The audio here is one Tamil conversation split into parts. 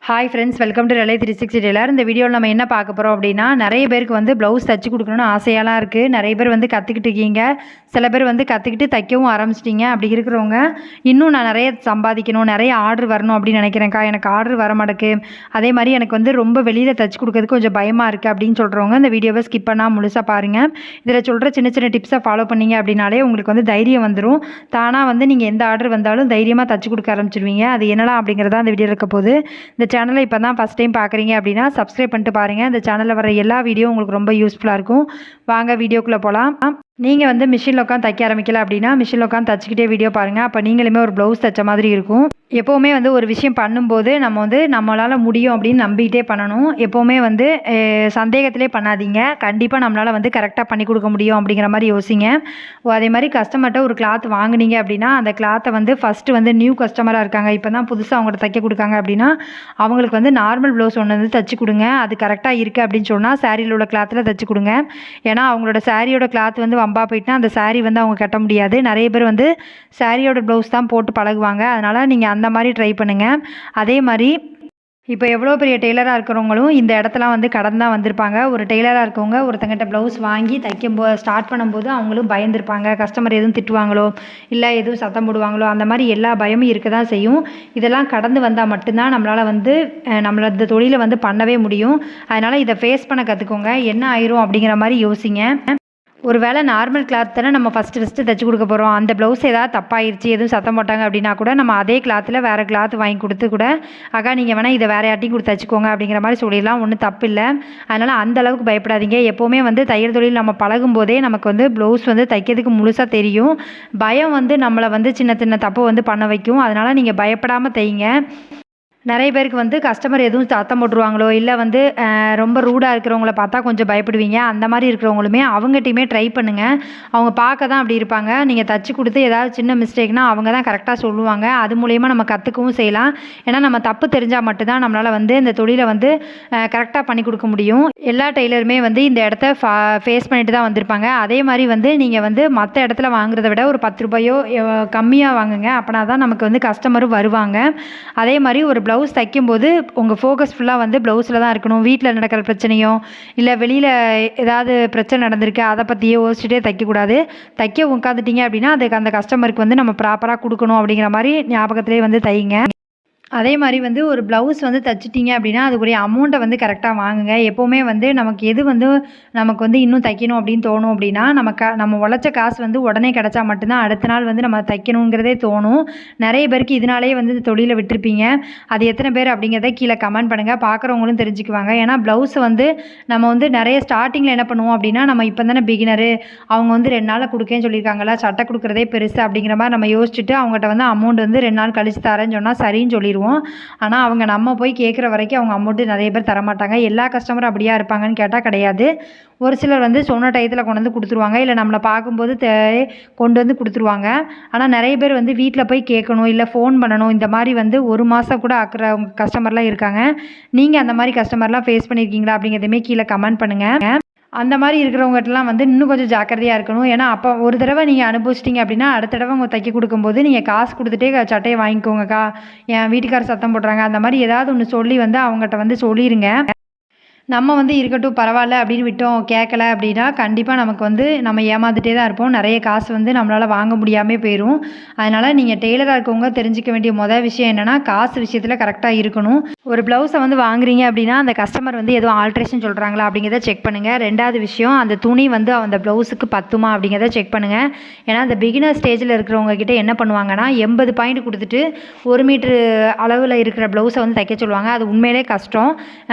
ஹாய் ஃப்ரெண்ட்ஸ், வெல்கம் டு ரலை 360 டெய்லர். இந்த வீடியோவில் நம்ம என்ன பார்க்க போகிறோம் அப்படின்னா, நிறைய பேருக்கு வந்து ப்ளவுஸ் தச்சு கொடுக்கணும்னு ஆசையெல்லாம் இருக்குது. நிறைய பேர் வந்து கற்றுக்கிட்டு இருக்கீங்க, சில பேர் வந்து கற்றுக்கிட்டு தைக்கவும் ஆரம்பிச்சிட்டிங்க. அப்படி இருக்கிறவங்க இன்னும் நான் நிறைய சம்பாதிக்கணும், நிறைய ஆர்டர் வரணும் அப்படின்னு நினைக்கிறேன்க்கா, எனக்கு ஆர்டர் வர மாட்டேக்கு, அதே மாதிரி எனக்கு வந்து ரொம்ப வெளியில் தச்சு கொடுக்கறதுக்கு கொஞ்சம் பயமாக இருக்குது அப்படின்னு சொல்கிறவங்க இந்த வீடியோவை ஸ்கிப் பண்ணால் முழுசாக பாருங்கள். இதில் சொல்கிற சின்ன சின்ன டிப்ஸை ஃபாலோ பண்ணிங்க அப்படின்னாலே உங்களுக்கு வந்து தைரியம் வந்துடும். தானாக வந்து நீங்கள் எந்த ஆர்டர் வந்தாலும் தைரியமாக தச்சு கொடுக்க ஆரம்பிச்சிடுவீங்க. அது என்னலாம் அப்படிங்கிறதா அந்த வீடியோ இருக்க போது. இந்த சேனலை இப்போ தான் ஃபஸ்ட் டைம் பார்க்குறீங்க அப்படின்னா சப்ஸ்கிரைப் பண்ணிட்டு பாருங்கள். இந்த சேனலில் வர எல்லா வீடியோ உங்களுக்கு ரொம்ப யூஸ்ஃபுல்லாக இருக்கும். வாங்க வீடியோக்குள்ளே போகலாம். நீங்கள் வந்து மிஷினில் உட்காந்து தைக்க ஆரம்பிக்கல அப்படின்னா மிஷினில் உட்காந்து தச்சுக்கிட்டே வீடியோ பாருங்கள். அப்போ நீங்களுமே ஒரு ப்ளவுஸ் தைச்ச மாதிரி இருக்கும். எப்போவுமே வந்து ஒரு விஷயம் பண்ணும்போது நம்ம வந்து நம்மளால் முடியும் அப்படின்னு நம்பிக்கிட்டே பண்ணணும். எப்போவுமே வந்து சந்தேகத்திலே பண்ணாதீங்க. கண்டிப்பாக நம்மளால் வந்து கரெக்டாக பண்ணி கொடுக்க முடியும் அப்படிங்கிற மாதிரி யோசிங்க. அதே மாதிரி கஸ்டமர்கிட்ட ஒரு கிளாத் வாங்குனீங்க அப்படின்னா அந்த கிளாத்தை வந்து ஃபஸ்ட்டு வந்து நியூ கஸ்டமராக இருக்காங்க, இப்போ தான் புதுசாக அவங்கள்ட்ட தைக்க கொடுக்காங்க அப்படின்னா அவங்களுக்கு வந்து நார்மல் ப்ளவுஸ் ஒன்று வந்து தைச்சி கொடுங்க. அது கரெக்டாக இருக்குது அப்படின்னு சொன்னால் சாரியில் உள்ள கிளாத்தில் தைச்சி கொடுங்க. ஏன்னா அவங்களோட சாரியோட கிளாத் வந்து வம்பா போயிட்டுனா அந்த சாரீ வந்து அவங்க கட்ட முடியாது. நிறைய பேர் வந்து சாரியோட ப்ளவுஸ் தான் போட்டு பழகுவாங்க. அதனால் நீங்கள் அந்த மாதிரி ட்ரை பண்ணுங்கள். அதே மாதிரி இப்போ எவ்வளோ பெரிய டெய்லராக இருக்கிறவங்களும் இந்த இடத்தெல்லாம் வந்து கடந்து தான் வந்திருப்பாங்க. ஒரு டெய்லராக இருக்கவங்க ஒருத்தங்கிட்ட ப்ளவுஸ் வாங்கி ஸ்டார்ட் பண்ணும்போது அவங்களும் பயந்துருப்பாங்க. கஸ்டமர் எதுவும் திட்டுவாங்களோ, இல்லை எதுவும் சத்தம் போடுவாங்களோ, அந்த மாதிரி எல்லா பயமும் இருக்க தான் செய்யும். இதெல்லாம் கடந்து வந்தால் மட்டும்தான் நம்மளால் வந்து நம்மள இந்த தொழிலை வந்து பண்ணவே முடியும். அதனால் இதை ஃபேஸ் பண்ண கற்றுக்கோங்க. என்ன ஆயிரும் அப்படிங்கிற மாதிரி யோசிங்க. ஒரு வேளை நார்மல் கிளாத் தானே நம்ம ஃபஸ்ட்டு தைச்சி கொடுக்க போகிறோம், அந்த ப்ளவுஸ் ஏதாவது தப்பாயிருச்சு, எதுவும் சத்தம் போட்டாங்க அப்படின்னா கூட நம்ம அதே கிளாத்தில் வேறு கிளாத் வாங்கி கொடுத்து கூட அக்கா நீங்கள் வேணால் இதை வேறு யார்ட்டையும் கொடுத்து தச்சுக்கோங்க அப்படிங்கிற மாதிரி சொல்லிடலாம். ஒன்றும் தப்பு இல்லை. அதனால் அந்தளவுக்கு பயப்படாதீங்க. எப்போவுமே வந்து தையல் தொழில் நம்ம பழகும் போதே நமக்கு வந்து ப்ளவுஸ் வந்து தைக்கிறதுக்கு முழுசாக தெரியும். பயம் வந்து நம்மளை வந்து சின்ன சின்ன தப்பு வந்து பண்ண வைக்கும். அதனால் நீங்கள் பயப்படாமல் தைங்க. நிறைய பேருக்கு வந்து கஸ்டமர் எதுவும் சத்தம் போட்டுருவாங்களோ, இல்லை வந்து ரொம்ப ரூடாக இருக்கிறவங்கள பார்த்தா கொஞ்சம் பயப்படுவீங்க. அந்த மாதிரி இருக்கிறவங்களுமே அவங்ககிட்டையுமே ட்ரை பண்ணுங்கள். அவங்க பார்க்க தான் அப்படி இருப்பாங்க. நீங்கள் தச்சு கொடுத்து ஏதாவது சின்ன மிஸ்டேக்னால் அவங்க தான் கரெக்டாக சொல்லுவாங்க. அது மூலயமா நம்ம கற்றுக்கவும் செய்யலாம். ஏன்னா நம்ம தப்பு தெரிஞ்சால் மட்டும்தான் நம்மளால் வந்து இந்த தொழிலை வந்து கரெக்டாக பண்ணி கொடுக்க முடியும். எல்லா டெய்லருமே வந்து இந்த இடத்த ஃபேஸ் பண்ணிட்டு தான் வந்திருப்பாங்க. அதே மாதிரி வந்து நீங்கள் வந்து மற்ற இடத்துல வாங்குறத விட ஒரு 10 ரூபாயோ கம்மியாக வாங்குங்க. அப்படின்னா தான் நமக்கு வந்து கஸ்டமரும் வருவாங்க. அதே மாதிரி ஒரு ப்ளவுஸ் தைக்கும்போது உங்கள் ஃபோக்கஸ் ஃபுல்லாக வந்து ப்ளவுஸில் தான் இருக்கணும். வீட்டில் நடக்கிற பிரச்சனையோ, இல்லை வெளியில் ஏதாவது பிரச்சனை நடந்திருக்கு அதை பற்றியே யோசிச்சுட்டே தைக்கக்கூடாது. தைக்க உட்காந்துட்டிங்க அப்படின்னா அதுக்கு அந்த கஸ்டமருக்கு வந்து நம்ம ப்ராப்பராக கொடுக்கணும் அப்படிங்கிற மாதிரி ஞாபகத்திலே வந்து தைங்க. அதே மாதிரி வந்து ஒரு ப்ளவுஸ் வந்து தைச்சிட்டிங்க அப்படின்னா அதுக்குரிய அமௌண்ட்டை வந்து கரெக்டாக வாங்குங்க. எப்போவுமே வந்து நமக்கு எது வந்து நமக்கு வந்து இன்னும் தைக்கணும் அப்படின்னு தோணும் அப்படின்னா நம்ம உழைச்ச காசு வந்து உடனே கிடச்சா மட்டும்தான் அடுத்த நாள் வந்து நம்ம தைக்கணுங்கிறதே தோணும். நிறைய பேருக்கு இதனாலே வந்து இந்த தொழிலை விட்டுருப்பீங்க. அது எத்தனை பேர் அப்படிங்கிறத கீழே கமெண்ட் பண்ணுங்கள். பார்க்குறவங்களும் தெரிஞ்சுக்குவாங்க. ஏன்னா ப்ளவுஸை வந்து நம்ம வந்து நிறைய ஸ்டார்டிங்கில் என்ன பண்ணுவோம் அப்படின்னா, நம்ம இப்போ தானே பிகினரு, அவங்க வந்து 2 நாளில் கொடுக்கேன்னு சொல்லியிருக்காங்களா, சட்டை கொடுக்குறதே பெருசு அப்படிங்கிற மாதிரி நம்ம யோசிச்சுட்டு அவங்ககிட்ட வந்து அமௌண்ட் வந்து 2 நாள் கழிச்சு தரேன்னு சொன்னால் சரின்னு சொல்லிடுவோம். ஆனால் அவங்க நம்ம போய் கேட்குற வரைக்கும் அவங்க அமௌண்ட்டு நிறைய பேர் தரமாட்டாங்க. எல்லா கஸ்டமரும் அப்படியா இருப்பாங்கன்னு கேட்டால் கிடையாது. ஒரு சிலர் வந்து சொன்ன டயத்தில் கொண்டு வந்து கொடுத்துருவாங்க, இல்லை நம்மளை பார்க்கும்போது கொண்டு வந்து கொடுத்துருவாங்க. ஆனால் நிறைய பேர் வந்து வீட்டில் போய் கேட்கணும், இல்லை ஃபோன் பண்ணணும், இந்த மாதிரி வந்து 1 மாதம் கூட ஆக்குற கஸ்டமர்லாம் இருக்காங்க. நீங்கள் அந்த மாதிரி கஸ்டமர்லாம் ஃபேஸ் பண்ணியிருக்கீங்களா அப்படிங்கிறதுமே கீழே கமெண்ட் பண்ணுங்கள். அந்த மாதிரி இருக்கிறவங்ககிட்டலாம் வந்து இன்னும் கொஞ்சம் ஜாக்கிரதையாக இருக்கணும். ஏன்னா அப்போ ஒரு தடவை நீங்கள் அனுபவிச்சிட்டிங்க அப்படின்னா அடுத்த தடவை உங்கள் தைக்க கொடுக்கும்போது நீங்கள் காசு கொடுத்துட்டே சட்டையை வாங்கிக்கோங்கக்கா, என் வீட்டுக்காரர் சத்தம் போடுறாங்க, அந்த மாதிரி ஏதாவது ஒன்று சொல்லி வந்து அவங்ககிட்ட வந்து சொல்லிடுங்க. நம்ம வந்து இருக்கட்டும் பரவாயில்ல அப்படின்னு விட்டோம், கேட்கல அப்படின்னா கண்டிப்பாக நமக்கு வந்து நம்ம ஏமாந்துட்டே தான் இருப்போம். நிறைய காசு வந்து நம்மளால் வாங்க முடியாமல் போயிடும். அதனால் நீங்கள் டெய்லராக இருக்கவங்க தெரிஞ்சிக்க வேண்டிய மொதல் விஷயம் என்னென்னா, காசு விஷயத்தில் கரெக்டாக இருக்கணும். ஒரு ப்ளவுஸை வந்து வாங்குறீங்க அப்படின்னா அந்த கஸ்டமர் வந்து எதுவும் ஆல்ட்ரேஷன் சொல்கிறாங்களா அப்படிங்கிறத செக் பண்ணுங்கள். 2வது விஷயம், அந்த துணி வந்து அந்த ப்ளவுஸுக்கு பத்துமா அப்படிங்கிறத செக் பண்ணுங்கள். ஏன்னா அந்த பிகினர் ஸ்டேஜில் இருக்கிறவங்க கிட்ட என்ன பண்ணுவாங்கன்னா 80 பாயிண்ட் கொடுத்துட்டு 1 மீட்ரு அளவில் இருக்கிற ப்ளவுஸை வந்து தைக்க சொல்லுவாங்க. அது உண்மையிலே கஷ்டம்.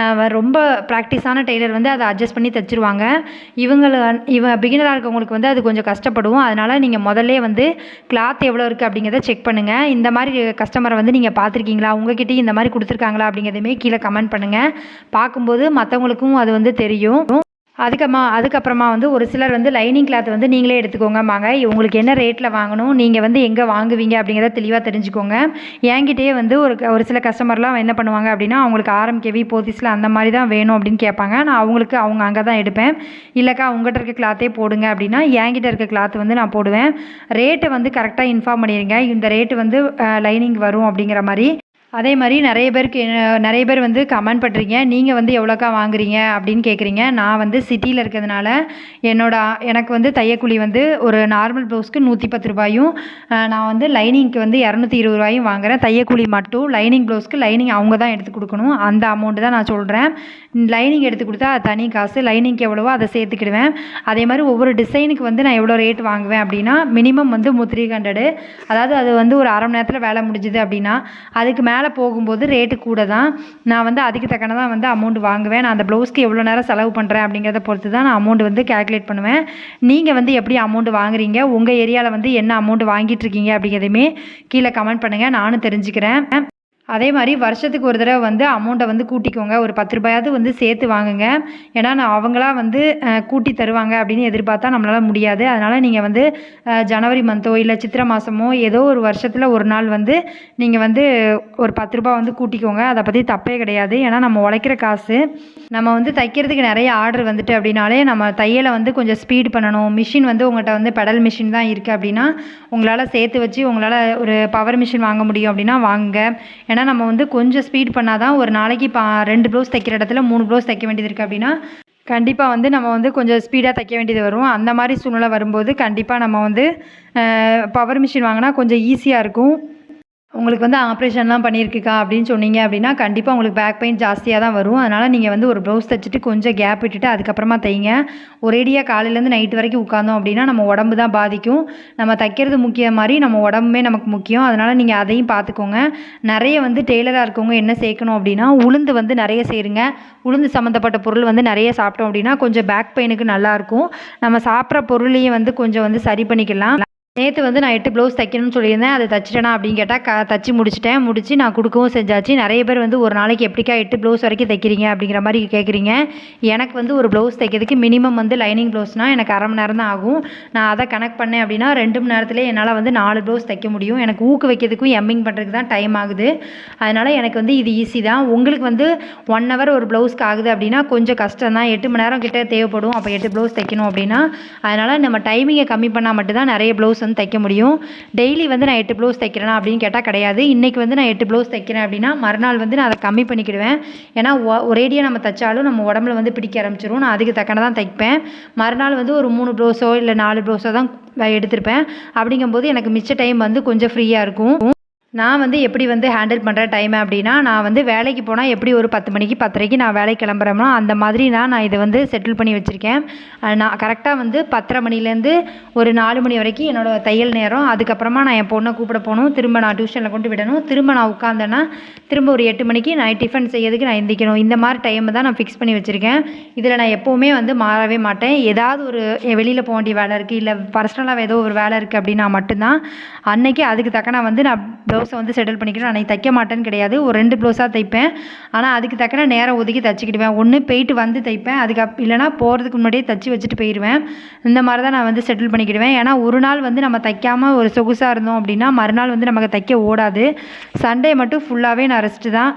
ரொம்ப ப்ராக்டிஸான டெய்லர் வந்து அதை அட்ஜஸ்ட் பண்ணி தைச்சிருவாங்க. பிகினராக இருக்கவங்களுக்கு வந்து அது கொஞ்சம் கஷ்டப்படுவோம். அதனால் நீங்கள் முதல்ல வந்து கிளாத் எவ்வளோ இருக்குது அப்படிங்கிறத செக் பண்ணுங்கள். இந்த மாதிரி கஸ்டமரை வந்து நீங்கள் பார்த்துருக்கீங்களா, உங்ககிட்டயும் இந்த மாதிரி கொடுத்துருக்காங்களா அப்படிங்கிறதுமே கீழே கமெண்ட் பண்ணுங்கள். பார்க்கும்போது மற்றவங்களுக்கும் அது வந்து தெரியும். அதுக்கப்புறமா வந்து ஒரு சிலர் வந்து லைனிங் கிளாத் வந்து நீங்களே எடுத்துக்கோங்கம்பாங்க. உங்களுக்கு என்ன ரேட்டில் வாங்கணும், நீங்கள் வந்து எங்கே வாங்குவீங்க அப்படிங்கிறத தெளிவாக தெரிஞ்சுக்கோங்க. என்கிட்டயே வந்து ஒரு சில கஸ்டமர்லாம் என்ன பண்ணுவாங்க அப்படின்னா, அவங்களுக்கு ஆர்எம்கேவி போத்தீஸில் அந்த மாதிரி தான் வேணும் அப்படின்னு கேட்பாங்க. நான் அவங்க அங்கே தான் எடுப்பேன். இல்லைக்கா உங்கள்கிட்ட இருக்க கிளாத்தே போடுங்க அப்படின்னா என்கிட்ட இருக்க கிளாத் வந்து நான் போடுவேன். ரேட்டை வந்து கரெக்டாக இன்ஃபார்ம் பண்ணிடுங்க. இந்த ரேட்டு வந்து லைனிங் வரும் அப்படிங்கிற மாதிரி. அதே மாதிரி நிறைய பேர் வந்து கமெண்ட் பண்ணுறீங்க, நீங்கள் வந்து எவ்வளோக்கா வாங்குறீங்க அப்படின்னு கேட்குறீங்க. நான் வந்து சிட்டியில் இருக்கிறதுனால எனக்கு வந்து தையக்கூலி வந்து ஒரு நார்மல் ப்ளவுஸ்க்கு ரூ. 110, நான் வந்து லைனிங்க்கு வந்து ரூ. 220 வாங்குறேன். தையக்கூலி மட்டும். லைனிங் ப்ளவுஸ்க்கு லைனிங் அவங்க தான் எடுத்து கொடுக்கணும். அந்த அமௌண்ட்டு தான் நான் சொல்கிறேன். லைனிங் எடுத்து கொடுத்தா அது தனி காசு. லைனிங்க்கு எவ்வளவோ அதை சேர்த்துக்கிடுவேன். அதே மாதிரி ஒவ்வொரு டிசைனுக்கு வந்து நான் எவ்வளோ ரேட் வாங்குவேன் அப்படின்னா, மினிமம் வந்து 300. அதாவது அது வந்து ஒரு அரை மணி நேரத்தில் வேலை முடிஞ்சுது அப்படின்னா, அதுக்கு மேலே போகும்போது ரேட்டு கூட தான். நான் வந்து அதுக்கு தக்கன தான் வந்து அமௌண்ட் வாங்குவேன். நான் அந்த ப்ளவுஸ்க்கு எவ்வளோ நேரம் செலவு பண்ணுறேன் அப்படிங்கிறத பொறுத்து தான் நான் அமௌண்ட் வந்து கேல்குலேட் பண்ணுவேன். நீங்கள் வந்து எப்படி அமௌண்ட் வாங்குறீங்க, உங்கள் ஏரியாவில் வந்து என்ன அமௌண்ட் வாங்கிட்டுருக்கீங்க அப்படிங்கிறதையுமே கீழே கமெண்ட் பண்ணுங்கள், நானும் தெரிஞ்சுக்கிறேன். அதே மாதிரி வருஷத்துக்கு ஒரு தடவை வந்து அமௌண்ட்டை வந்து கூட்டிக்கோங்க. ஒரு ரூ. 10 வந்து சேர்த்து வாங்குங்க. ஏன்னா அவங்களா வந்து கூட்டி தருவாங்க அப்படின்னு எதிர்பார்த்தா நம்மளால் முடியாது. அதனால் நீங்கள் வந்து ஜனவரி மந்த்தோ இல்லை சித்திரை மாதமோ ஏதோ ஒரு வருஷத்தில் ஒரு நாள் வந்து நீங்கள் வந்து ஒரு ரூ. 10 வந்து கூட்டிக்கோங்க. அதை பற்றி தப்பே கிடையாது. ஏன்னா நம்ம உழைக்கிற காசு. நம்ம வந்து தைக்கிறதுக்கு நிறைய ஆர்டர் வந்துட்டு அப்படின்னாலே நம்ம தையலை வந்து கொஞ்சம் ஸ்பீட் பண்ணணும். மிஷின் வந்து உங்கள்கிட்ட வந்து பெடல் மிஷின் தான் இருக்குது அப்படின்னா, உங்களால் சேர்த்து வச்சு உங்களால் ஒரு பவர் மிஷின் வாங்க முடியும் அப்படின்னா வாங்குங்க. ஏன்னா நம்ம வந்து கொஞ்சம் ஸ்பீட் பண்ணால் தான் ஒரு நாளைக்கு 2 ப்ளவுஸ் தைக்கிற இடத்துல 3 ப்ளவுஸ் தைக்க வேண்டியது இருக்குது அப்படின்னா, கண்டிப்பாக வந்து நம்ம வந்து கொஞ்சம் ஸ்பீடாக தைக்க வேண்டியது வரும். அந்த மாதிரி சூழ்நிலை வரும்போது கண்டிப்பாக நம்ம வந்து பவர் மிஷின் வாங்கினா கொஞ்சம் ஈஸியாக இருக்கும். உங்களுக்கு வந்து ஆப்ரேஷன்லாம் பண்ணியிருக்குக்கா அப்படின்னு சொன்னீங்க அப்படின்னா, கண்டிப்பாக உங்களுக்கு பேக் பெயின் ஜாஸ்தியாக தான் வரும். அதனால் நீங்கள் வந்து ஒரு ப்ளவுஸ் தைச்சிட்டு கொஞ்சம் கேப் விட்டுட்டு அதுக்கப்புறமா தைங்க. ஒரேடியாக காலையிலேருந்து நைட்டு வரைக்கும் உட்காந்தோம் அப்படின்னா நம்ம உடம்பு தான் பாதிக்கும். நம்ம தைக்கிறது முக்கியம் மாதிரி நம்ம உடம்புமே நமக்கு முக்கியம். அதனால் நீங்கள் அதையும் பார்த்துக்கோங்க. நிறைய வந்து டெய்லராக இருக்கவங்க என்ன சேர்க்கணும் அப்படின்னா, உளுந்து வந்து நிறைய சேருங்க. உளுந்து சம்மந்தப்பட்ட பொருள் வந்து நிறைய சாப்பிட்டோம் அப்படின்னா கொஞ்சம் பேக் பெயினுக்கு நல்லாயிருக்கும். நம்ம சாப்பிட்ற பொருளையும் வந்து கொஞ்சம் வந்து சரி பண்ணிக்கலாம். நேற்று வந்து நான் 8 ப்ளவுஸ் தைக்கணும்னு சொல்லியிருந்தேன். அதை தச்சுட்டேனா அப்படின்னு கேட்டால் தச்சு முடிச்சிட்டேன். முடித்து நான் கொடுக்கவும் செஞ்சாச்சு. நிறைய பேர் வந்து ஒரு நாளைக்கு எப்படிக்கா 8 ப்ளவுஸ் வரைக்கும் தைக்கிறீங்க அப்படிங்கிற மாதிரி கேட்குறீங்க. எனக்கு வந்து ஒரு ப்ளவுஸ் தைக்கிறதுக்கு மினிமம் வந்து லைனிங் ப்ளவுஸ்னால் எனக்கு அரை மணி நேரம் தான் ஆகும். நான் அதை கனெக்ட் பண்ணேன் அப்படின்னா 2 மணி நேரத்துலேயே என்னால் வந்து 4 ப்ளவுஸ் தைக்க முடியும். எனக்கு ஊக்கு வைக்கிறதுக்கும் எம்மிங் பண்ணுறதுக்கு தான் டைம் ஆகுது. அதனால் எனக்கு வந்து இது ஈஸி தான். உங்களுக்கு வந்து 1 ஹவர் ஒரு ப்ளவுஸ்க்கு ஆகுது அப்படின்னா கொஞ்சம் கஷ்டம் தான். 8 மணி நேரம் கிட்ட தேவைப்படும். அப்போ 8 ப்ளவுஸ் தைக்கணும் அப்படின்னா, அதனால் நம்ம டைமிங்கை கம்மி பண்ணால் மட்டும்தான் நிறைய ப்ளவுஸ் வந்து தைக்க முடியும். டெய்லி வந்து நான் 8 ப்ளவுஸ் தைக்கிறேனா அப்படின்னு கேட்டால் கிடையாது. இன்றைக்கி வந்து நான் 8 ப்ளவுஸ் தைக்கிறேன் அப்படின்னா மறுநாள் வந்து நான் அதை கம்மி பண்ணிக்கிடுவேன். ஏன்னா ஒரேடியாக நம்ம தைச்சாலும் நம்ம உடம்புல வந்து பிடிக்க ஆரம்பிச்சிடும். நான் அதுக்கு தக்கன தான் தைப்பேன். மறுநாள் வந்து ஒரு 3 ப்ளவுஸோ இல்லை 4 ப்ளவுஸோ தான் எடுத்திருப்பேன். அப்படிங்கும்போது எனக்கு மிச்ச டைம் வந்து கொஞ்சம் ஃப்ரீயாக இருக்கும். நான் வந்து எப்படி வந்து ஹேண்டில் பண்ணுற டைமை அப்படின்னா, நான் வந்து வேலைக்கு போனால் எப்படி ஒரு 10 மணிக்கு 10:30க்கு நான் வேலைக்கு கிளம்புறேனோ அந்த மாதிரி நான் இதை வந்து செட்டில் பண்ணி வச்சுருக்கேன். நான் கரெக்டாக வந்து 10:30 மணிலேருந்து ஒரு 4 மணி வரைக்கும் என்னோடய தையல் நேரம். அதுக்கப்புறமா நான் என் பொண்ணை கூப்பிட போகணும். திரும்ப நான் டியூஷனில் கொண்டு விடணும். திரும்ப நான் உட்காந்தேன்னா திரும்ப ஒரு 8 மணிக்கு நான் டிஃபன் செய்யறதுக்கு நான் எந்திரிக்கணும். இந்த மாதிரி டைமை தான் நான் ஃபிக்ஸ் பண்ணி வச்சுருக்கேன். இதில் நான் எப்போவுமே வந்து மாறவே மாட்டேன். ஏதாவது ஒரு வெளியில் போக வேண்டிய வேலை இருக்குது, இல்லை பர்சனலாக ஏதோ ஒரு வேலை இருக்குது அப்படின்னா மட்டும்தான் அன்னைக்கு அதுக்கு தக்கன வந்து நான் ப்ளவுஸை வந்து செட்டில் பண்ணிக்கிட்டு அன்றைக்கி தைக்க மாட்டேன்னு கிடையாது. ஒரு 2 ப்ளவுஸாக தைப்பேன். ஆனால் அதுக்கு தக்கன நேரம் ஒதுக்கி தைச்சிக்கிடுவேன். ஒன்று போயிட்டு வந்து தைப்பேன். இல்லைனா போகிறதுக்கு முன்னாடியே தைச்சி வச்சுட்டு போயிடுவேன். இந்த மாதிரி தான் நான் வந்து செட்டில் பண்ணிக்கிடுவேன். ஏன்னா ஒரு நாள் வந்து நம்ம தைக்காமல் ஒரு சொகுசாக இருந்தோம் அப்படின்னா மறுநாள் வந்து நமக்கு தைக்க ஓடாது. சண்டே மட்டும் ஃபுல்லாகவே நான் ரெஸ்ட்டு தான்.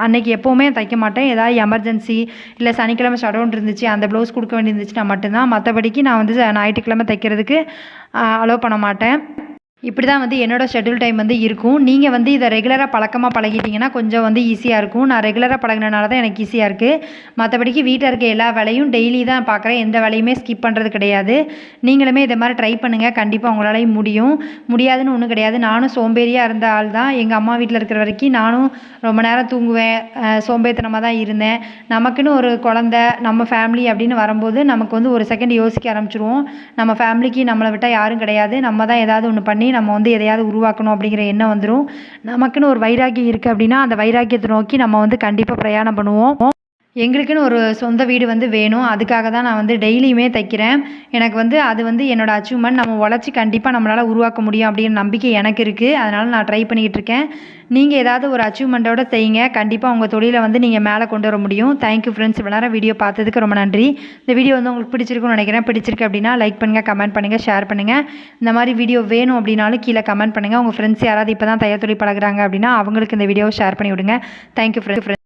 அன்றைக்கி எப்போவுமே தைக்க மாட்டேன். ஏதாவது எமர்ஜென்சி இல்லை சனிக்கிழமை ஷடவுன் இருந்துச்சு, அந்த ப்ளவுஸ் கொடுக்க வேண்டியிருந்துச்சுன்னா மட்டும்தான். மற்றபடிக்கு நான் வந்து ஞாயிற்றுக்கிழமை தைக்கிறதுக்கு அலோவ் பண்ண மாட்டேன். இப்படி தான் வந்து என்னோடய ஷெட்யூல் டைம் வந்து இருக்கும். நீங்கள் வந்து இதை ரெகுலராக பழக்கமாக பழகிட்டிங்கன்னா கொஞ்சம் வந்து ஈஸியாக இருக்கும். நான் ரெகுலராக பழகினனால தான் எனக்கு ஈஸியாக இருக்குது. மற்றபடிக்கு வீட்டில் இருக்க எல்லா வேலையும் டெய்லி தான் பார்க்குறேன். எந்த வேலையுமே ஸ்கிப் பண்ணுறது கிடையாது. நீங்களுமே இதை மாதிரி ட்ரை பண்ணுங்கள். கண்டிப்பாக உங்களாலையும் முடியும். முடியாதுன்னு ஒன்றும் கிடையாது. நானும் சோம்பேறியாக இருந்த ஆள் தான். எங்கள் அம்மா வீட்டில் இருக்கிற வரைக்கும் நானும் ரொம்ப நேரம் தூங்குவேன். சோம்பேறித்தனமாக தான் இருந்தேன். நமக்குன்னு ஒரு குழந்தை, நம்ம ஃபேமிலி அப்படின்னு வரும்போது நமக்கு வந்து ஒரு செகண்ட் யோசிக்க ஆரம்பிச்சிருவோம். நம்ம ஃபேமிலிக்கு நம்மளை விட்டால் யாரும் கிடையாது. நம்ம தான் ஏதாவது ஒன்று பண்ணி நம்ம வந்து எதையாவது உருவாக்கணும் அப்படிங்கிற எண்ணம் வந்துடும். நமக்குன்னு ஒரு வைராக்கியம் இருக்குது அப்படின்னா அந்த வைராக்கியத்தை நோக்கி நம்ம வந்து கண்டிப்பாக பிரயாணம் பண்ணுவோம். எங்களுக்குன்னு ஒரு சொந்த வீடு வந்து வேணும். அதுக்காக தான் நான் வந்து டெய்லியுமே தைக்கிறேன். எனக்கு வந்து அது வந்து என்னோடய அச்சீவ்மெண்ட். நம்ம உழைச்சி கண்டிப்பாக நம்மளால் உருவாக்க முடியும் அப்படிங்கிற நம்பிக்கை எனக்கு இருக்குது. அதனால் நான் ட்ரை பண்ணிக்கிட்டு இருக்கேன். நீங்கள் ஏதாவது ஒரு அச்சீவ்மெண்ட்டோட செய்யுங்க. கண்டிப்பாக உங்கள் தொழிலை வந்து நீங்கள் மேலே கொண்டு வர முடியும். Thank you friends. இவ்வளோ நேரம் வீடியோ பார்த்ததுக்கு ரொம்ப நன்றி. இந்த வீடியோ வந்து உங்களுக்கு பிடிச்சிருக்குன்னு நினைக்கிறேன். பிடிச்சிருக்கு அப்படின்னா லைக் பண்ணுங்கள், கமெண்ட் பண்ணுங்கள், ஷேர் பண்ணுங்கள். இந்த மாதிரி வீடியோ வேணும் அப்படின்னாலும் கீழே கமெண்ட் பண்ணுங்கள். உங்கள் ஃப்ரெண்ட்ஸ் யாராவது இப்போ தான் தையல் தொழில் பழகுறாங்க அப்படின்னா அவங்களுக்கு இந்த வீடியோவை ஷேர் பண்ணி விடுங்க. Thank you friends.